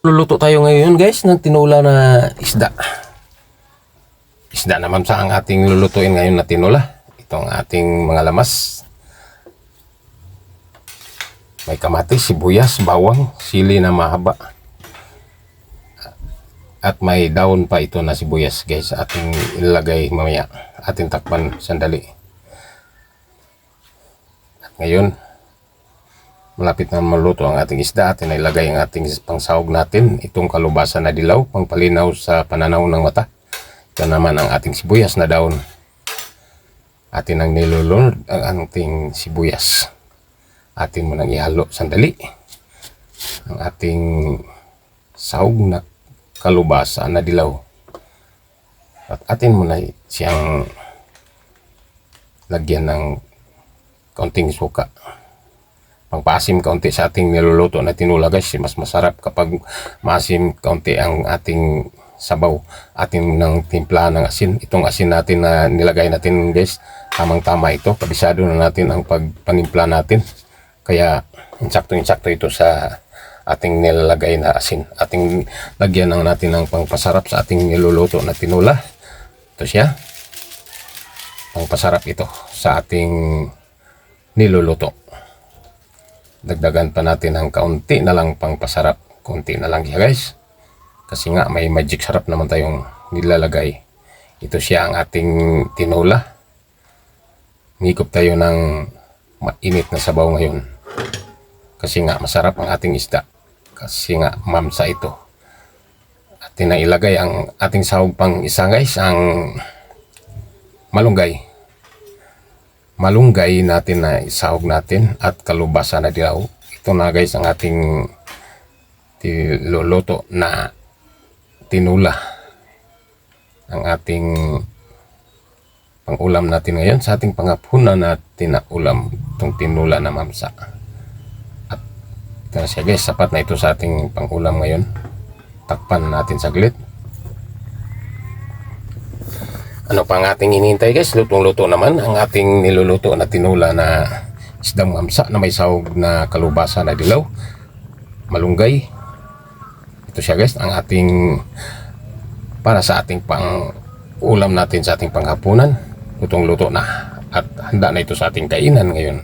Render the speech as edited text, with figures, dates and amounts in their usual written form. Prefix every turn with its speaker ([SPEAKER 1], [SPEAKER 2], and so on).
[SPEAKER 1] Luluto tayo ngayon guys ng tinula na isda. Isda naman sa ang ating lulutuin ngayon na tinula. Itong ating mga lamas. May kamatis, sibuyas, bawang, sili na mahaba. At may daon pa ito na sibuyas guys. Ating ilalagay mamaya. Ating takpan sandali. At ngayon, malapit na maluto ang ating isda. Atin ay ilagay ang ating pangsahog natin. Itong kalubasa na dilaw, pangpalinaw sa pananaw ng mata. Ito naman ang ating sibuyas na daon. Atin ang nilulunod ang ating sibuyas. Atin mo nang ihalo sandali. Ang ating sahog na kalubasa na dilaw. At atin mo na siyang lagyan ng kaunting suka. Pangpasim kaunti sa ating niluluto na tinula guys. Mas masarap kapag maasim kaunti ang ating sabaw. Ating nang timpla ng asin. Itong asin natin na nilagay natin guys, tamang tama ito. Kabisado na natin ang pagpanimpla natin. Kaya insakto ito sa ating nilalagay na asin. Ating lagyan ng natin ng pangpasarap sa ating niluluto na tinula. Ito siya. Pangpasarap ito sa ating niluluto. Dagdagan pa natin ng kaunti na lang pang pasarap. Kaunti na lang siya guys. Kasi nga may magic sarap naman tayong nilalagay. Ito siya ang ating tinula. Ngikop tayo ng mainit na sabaw ngayon. Kasi nga masarap ang ating isda. Kasi nga mamsa ito. Atin na ilagay ang ating sahog pang isa guys. Ang malunggay. Malunggay natin na isahog natin at kalubasa na dilaw. Ito na guys ang ating luluto na tinula. Ang ating pang-ulam natin ngayon sa ating panghapunan natin na ulam. Itong tinula na mamsa. At ito na siya guys, sapat na ito sa ating pang-ulam ngayon. Takpan natin saglit. Ano pa ang ating hinihintay guys? Lutong-luto naman ang ating niluluto na tinula na isdang mamsa na may sahog na kalubasa na dilaw. Malunggay. Ito siya guys, ang ating para sa ating pang-ulam natin sa ating panghapunan. Lutong-luto na at handa na ito sa ating kainan ngayon.